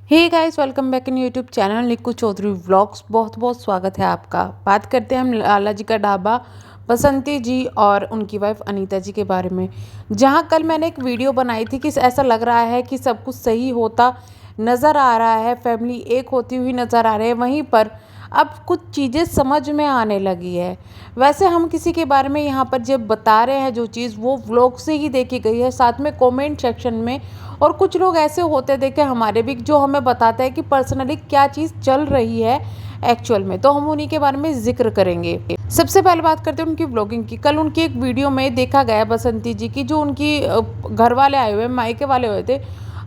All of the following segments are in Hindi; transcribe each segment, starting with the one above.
Hey guys, welcome back in YouTube channel Nikku Chaudhary vlogs. बहुत बहुत स्वागत है आपका। बात करते हैं हम लाला जी का ढाबा, बसंती जी और उनकी वाइफ अनीता जी के बारे में। जहां कल मैंने एक वीडियो बनाई थी कि ऐसा लग रहा है कि सब कुछ सही होता नज़र आ रहा है, फैमिली एक होती हुई नज़र आ रही है, वहीं पर अब कुछ चीज़ें समझ में आने लगी है। वैसे हम किसी के बारे में यहाँ पर जब बता रहे हैं जो चीज़, वो व्लॉग से ही देखी गई है, साथ में कमेंट सेक्शन में। और कुछ लोग ऐसे होते देखे हमारे भी, जो हमें बताते हैं कि पर्सनली क्या चीज़ चल रही है एक्चुअल में, तो हम उन्हीं के बारे में जिक्र करेंगे। सबसे पहले बात करते हैं उनकी व्लॉगिंग की। कल उनकी एक वीडियो में देखा गया बसंती जी की, जो उनकी घर वाले आए हुए, मायके वाले हुए थे,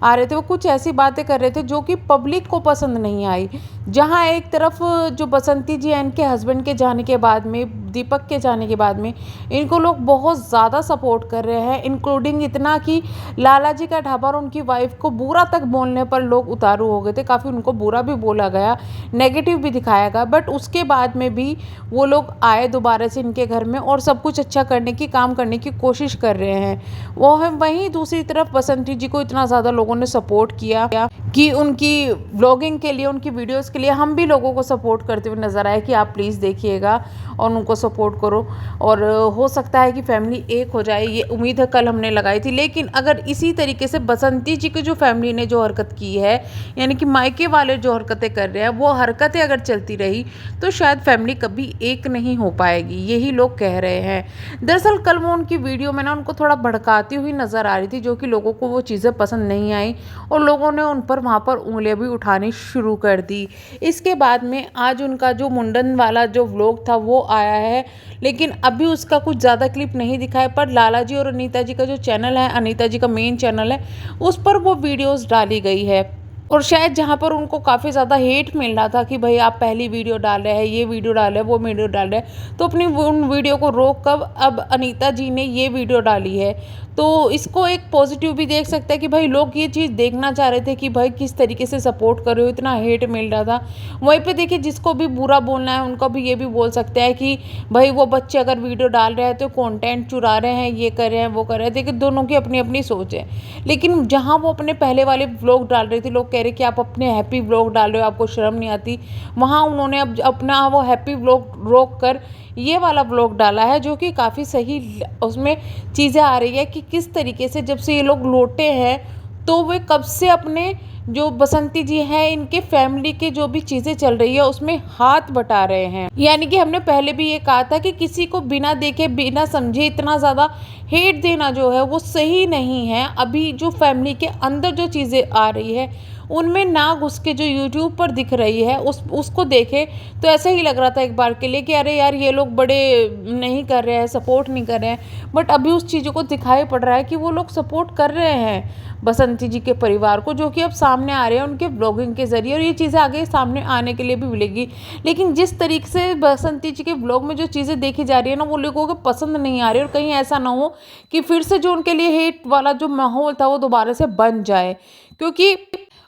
आ रहे थे, वो कुछ ऐसी बातें कर रहे थे जो कि पब्लिक को पसंद नहीं आई। जहाँ एक तरफ जो बसंती जी हैं, इनके हस्बैंड के जाने के बाद में, दीपक के जाने के बाद में, इनको लोग बहुत ज़्यादा सपोर्ट कर रहे हैं, इंक्लूडिंग इतना कि लाला जी का ढाबा और उनकी वाइफ को बुरा तक बोलने पर लोग उतारू हो गए थे। काफ़ी उनको बुरा भी बोला गया, नेगेटिव भी दिखाया गया, बट उसके बाद में भी वो लोग आए दोबारा से इनके घर में और सब कुछ अच्छा करने की, काम करने की कोशिश कर रहे हैं। वो है वहीं दूसरी तरफ बसंती जी को इतना ज़्यादा लोगों ने सपोर्ट किया कि उनकी व्लॉगिंग के लिए, उनकी वीडियोस के लिए हम भी लोगों को सपोर्ट करते हुए नज़र आए कि आप प्लीज़ देखिएगा और उनको सपोर्ट करो, और हो सकता है कि फैमिली एक हो जाए। ये उम्मीद है कल हमने लगाई थी। लेकिन अगर इसी तरीके से बसंती जी की जो फैमिली ने जो हरकत की है, यानी कि मायके वाले जो हरकतें कर रहे हैं, वो हरकतें अगर चलती रही तो शायद फैमिली कभी एक नहीं हो पाएगी, यही लोग कह रहे हैं। दरअसल कल वो उनकी वीडियो में ना उनको थोड़ा भड़काती हुई नज़र आ रही थी, जो कि लोगों को वो चीज़ें पसंद नहीं आई और लोगों ने उन पर वहाँ पर उंगलियां भी उठानी शुरू कर दी। इसके बाद में आज उनका जो मुंडन वाला जो व्लॉग था वो आया है, लेकिन अभी उसका कुछ ज़्यादा क्लिप नहीं दिखाया, पर लाला जी और अनीता जी का जो चैनल है, अनीता जी का मेन चैनल है, उस पर वो वीडियोस डाली गई है। और शायद जहाँ पर उनको काफ़ी ज़्यादा हेट मिल रहा था कि भाई आप पहली वीडियो डाल रहे हैं, ये वीडियो डाल रहे हैं, वो वीडियो डाल रहे हैं, तो अपनी उन वीडियो को रोक कर अब अनीता जी ने ये वीडियो डाली है। तो इसको एक पॉजिटिव भी देख सकते हैं कि भाई लोग ये चीज़ देखना चाह रहे थे कि भाई किस तरीके से सपोर्ट कर रहे हो, इतना हेट मिल रहा था। वहीं पे देखिए, जिसको भी बुरा बोलना है उनको भी ये भी बोल सकते हैं कि भाई वो बच्चे अगर वीडियो डाल रहे हैं तो कंटेंट चुरा रहे हैं, ये कर रहे हैं, वो कर रहे हैं। देखिए, दोनों की अपनी अपनी सोच है। लेकिन जहाँ वो अपने पहले वाले व्लॉग डाल रही थी, लोग कह रहे कि आप अपने हैप्पी व्लॉग डाल रहे हो, आपको शर्म नहीं आती, वहाँ उन्होंने अब अपना वो हैप्पी व्लॉग रोक कर ये वाला व्लॉग डाला है, जो कि काफ़ी सही उसमें चीज़ें आ रही है कि किस तरीके से जब से ये लोग लौटे हैं, तो वे कब से अपने जो बसंती जी हैं, इनके फैमिली के जो भी चीज़ें चल रही है उसमें हाथ बटा रहे हैं। यानी कि हमने पहले भी ये कहा था कि किसी को बिना देखे, बिना समझे इतना ज़्यादा हेट देना जो है वो सही नहीं है। अभी जो फैमिली के अंदर जो चीज़ें आ रही है, उनमें ना घुस के जो यूट्यूब पर दिख रही है उसको देखे तो ऐसा ही लग रहा था एक बार के लिए कि अरे यार, ये लोग बड़े नहीं कर रहे हैं, सपोर्ट नहीं कर रहे हैं। बट अभी उस चीज़ों को दिखाई पड़ रहा है कि वो लोग सपोर्ट कर रहे हैं बसंती जी के परिवार को, जो कि अब सामने आ रहे हैं उनके ब्लॉगिंग के ज़रिए, और ये चीज़ें आगे सामने आने के लिए भी मिलेगी। लेकिन जिस तरीके से बसंती जी के ब्लॉग में जो चीज़ें देखी जा रही है ना, वो लोगों को पसंद नहीं आ रही, और कहीं ऐसा ना हो कि फिर से जो उनके लिए हेट वाला जो माहौल था वो दोबारा से बन जाए। क्योंकि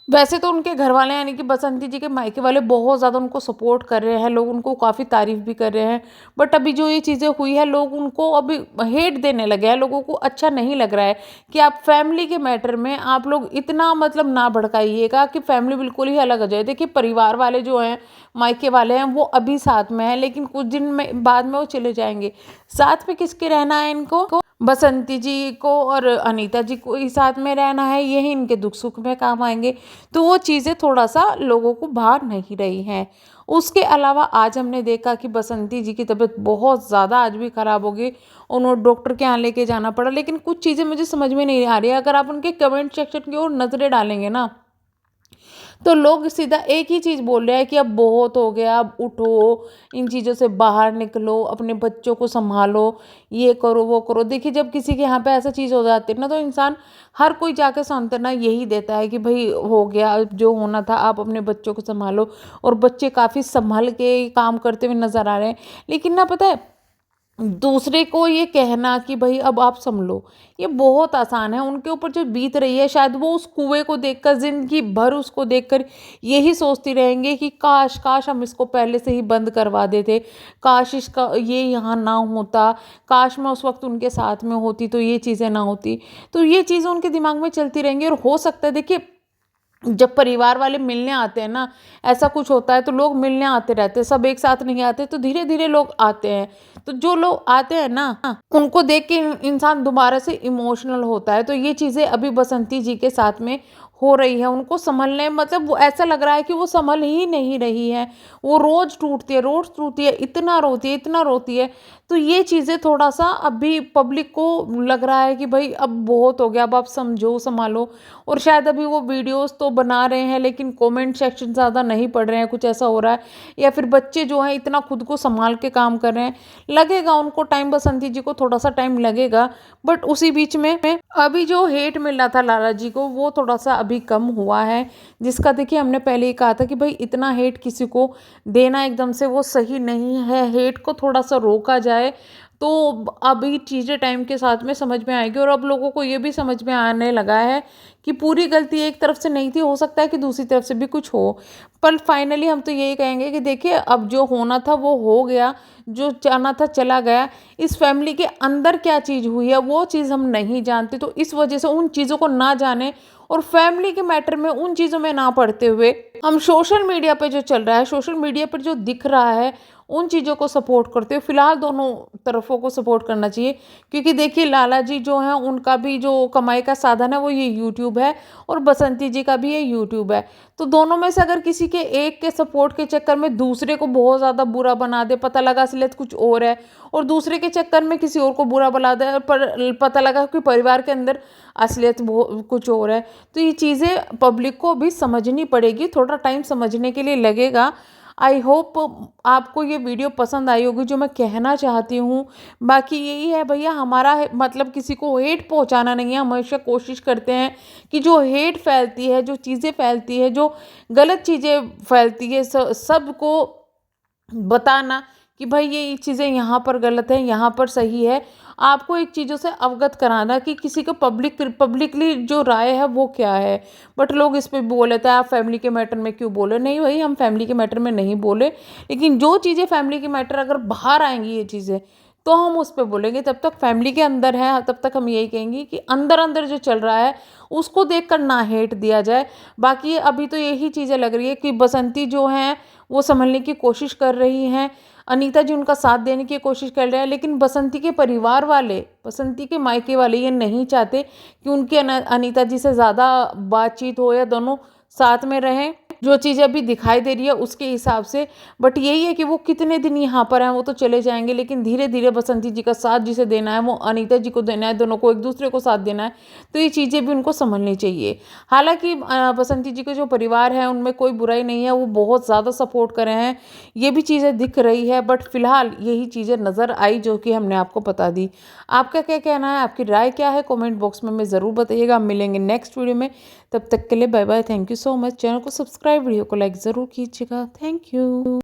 वैसे तो उनके घर वाले, यानी कि बसंती जी के मायके वाले, बहुत ज़्यादा उनको सपोर्ट कर रहे हैं, लोग उनको काफ़ी तारीफ़ भी कर रहे हैं। बट अभी जो ये चीज़ें हुई है, लोग उनको अभी हेट देने लगे हैं। लोगों को अच्छा नहीं लग रहा है कि आप फैमिली के मैटर में आप लोग इतना मतलब ना भड़काइएगा कि फैमिली बिल्कुल ही अलग हो जाए। देखिए, परिवार वाले जो हैं, मायके वाले हैं, वो अभी साथ में हैं, लेकिन कुछ दिन में बाद में वो चले जाएंगे। साथ में किसके रहना है इनको? बसंती जी को और अनीता जी को ही साथ में रहना है, यही इनके दुख सुख में काम आएंगे। तो वो चीज़ें थोड़ा सा लोगों को भार नहीं रही हैं। उसके अलावा आज हमने देखा कि बसंती जी की तबीयत बहुत ज़्यादा आज भी ख़राब हो गई, उन्होंने डॉक्टर के यहाँ लेके जाना पड़ा। लेकिन कुछ चीज़ें मुझे समझ में नहीं आ रही है। अगर आप उनके कमेंट सेक्शन की ओर नज़रें डालेंगे ना, तो लोग सीधा एक ही चीज़ बोल रहे हैं कि अब बहुत हो गया, अब उठो, इन चीज़ों से बाहर निकलो, अपने बच्चों को संभालो, ये करो, वो करो। देखिए, जब किसी के यहाँ पे ऐसा चीज़ हो जाती है ना, तो इंसान, हर कोई जाके सांत्वना यही देता है कि भाई हो गया, अब जो होना था, आप अपने बच्चों को संभालो। और बच्चे काफ़ी संभल के काम करते हुए नज़र आ रहे हैं। लेकिन ना, पता है, दूसरे को ये कहना कि भाई अब आप संभलो, ये बहुत आसान है। उनके ऊपर जो बीत रही है, शायद वो उस कुएं को देखकर, जिंदगी भर उसको देखकर यही सोचती रहेंगे कि काश काश हम इसको पहले से ही बंद करवा देते, काश इसका ये यहाँ ना होता, काश मैं उस वक्त उनके साथ में होती तो ये चीज़ें ना होती। तो ये चीज़ें उनके दिमाग में चलती रहेंगी, और हो सकता है, देखिए, जब परिवार वाले मिलने आते हैं ना, ऐसा कुछ होता है तो लोग मिलने आते रहते हैं, सब एक साथ नहीं आते, तो धीरे धीरे लोग आते हैं। तो जो लोग आते हैं ना, उनको देख के इंसान दोबारा से इमोशनल होता है। तो ये चीज़ें अभी बसंती जी के साथ में हो रही है। उनको संभलने मतलब वो ऐसा लग रहा है कि वो संभल ही नहीं रही है। वो रोज़ टूटती है, इतना रोती है, इतना रोती है। तो ये चीज़ें थोड़ा-सा अभी पब्लिक को लग रहा है कि भई अब बहुत हो गया, अब आप समझो, सँभालो। और शायद अभी वो वीडियोज़ तो बना रहे हैं लेकिन कमेंट सेक्शन ज़्यादा नहीं पढ़ रहे हैं, कुछ ऐसा हो रहा है। या फिर बच्चे जो हैं इतना खुद को सँभाल के काम कर रहे हैं। लगेगा उनको टाइम, बसंती जी को थोड़ा-सा टाइम लगेगा। बट उसी बीच में अभी जो हेट मिल रहा था लाला जी को, वो थोड़ा-सा अभी कम हुआ है। जिसका देखिए हमने पहले ही कहा था कि भई इतना हेट किसी को देना एकदम से वो सही नहीं है। हेट को थोड़ा-सा रोका जाए तो अभी चीज़ें टाइम के साथ में समझ में आएगी। और अब लोगों को ये भी समझ में आने लगा है कि पूरी गलती एक तरफ से नहीं थी, हो सकता है कि दूसरी तरफ से भी कुछ हो। पर फाइनली हम तो यही कहेंगे कि देखिए अब जो होना था वो हो गया, जो जाना था चला गया। इस फैमिली के अंदर क्या चीज़ हुई है वो चीज़ हम नहीं जानते, तो इस वजह से उन चीज़ों को ना जाने और फैमिली के मैटर में उन चीज़ों में ना पड़ते हुए हम सोशल मीडिया पे जो चल रहा है, सोशल मीडिया पर जो दिख रहा है, उन चीज़ों को सपोर्ट करते हुए फिलहाल दोनों तरफों को सपोर्ट करना चाहिए। क्योंकि देखिए लाला जी जो हैं उनका भी जो कमाई का साधन है वो ये यूट्यूब है, और बसंती जी का भी ये यूट्यूब है। तो दोनों में से अगर किसी के एक के सपोर्ट के चक्कर में दूसरे को बहुत ज़्यादा बुरा बना दे, पता लगा असलियत कुछ और है, और दूसरे के चक्कर में किसी और को बुरा बना दे, पर पता लगा कि परिवार के अंदर असलियत कुछ और है। तो ये चीज़ें पब्लिक को भी समझनी पड़ेगी, थोड़ा टाइम समझने के लिए लगेगा। आई होप आपको ये वीडियो पसंद आई होगी जो मैं कहना चाहती हूँ। बाकी यही है भैया, हमारा मतलब किसी को हेट पहुँचाना नहीं है। हम हमेशा कोशिश करते हैं कि जो हेट फैलती है, जो चीज़ें फैलती है, जो गलत चीज़ें फैलती है, सबको बताना कि भाई ये चीज़ें यहाँ पर गलत है, यहाँ पर सही है। आपको एक चीज़ों से अवगत कराना कि किसी को पब्लिकली जो राय है वो क्या है। बट लोग इस पे बोल लेते हैं आप फैमिली के मैटर में क्यों बोले? नहीं भाई, हम फैमिली के मैटर में नहीं बोले, लेकिन जो चीज़ें फैमिली के मैटर अगर बाहर आएँगी ये चीज़ें, तो हम उस पे बोलेंगे। तब तक फैमिली के अंदर है, तब तक हम यही कहेंगे कि अंदर-अंदर जो चल रहा है उसको देखकर ना हेट दिया जाए। बाकी अभी तो यही चीज़ें लग रही है कि बसंती जो हैं वो सँभलने की कोशिश कर रही हैं। अनीता जी उनका साथ देने की कोशिश कर रहे हैं, लेकिन बसंती के परिवार वाले, बसंती के मायके वाले ये नहीं चाहते कि उनकी अनीता जी से ज़्यादा बातचीत हो या दोनों साथ में रहें। जो चीज़ें अभी दिखाई दे रही है उसके हिसाब से। बट यही है कि वो कितने दिन यहाँ पर हैं, वो तो चले जाएँगे, लेकिन धीरे-धीरे बसंती जी का साथ जिसे देना है वो अनीता जी को देना है, दोनों को एक-दूसरे को साथ देना है। तो ये चीज़ें भी उनको समझनी चाहिए। हालाँकि बसंती जी के जो परिवार है उनमें कोई बुराई नहीं है, वो बहुत ज़्यादा सपोर्ट कर रहे हैं। ये भी चीज़ें दिख रही है, बट फिलहाल यही चीज़ें नज़र आई जो कि हमने आपको बता दी। आपका क्या कहना है? आपकी राय क्या है? कमेंट बॉक्स में हमें ज़रूर बताइएगा। हम मिलेंगे नेक्स्ट वीडियो में। तब तक के लिए bye bye. Thank you so much. Channel को सब्सक्राइब, वीडियो को लाइक ज़रूर कीजिएगा। Thank you.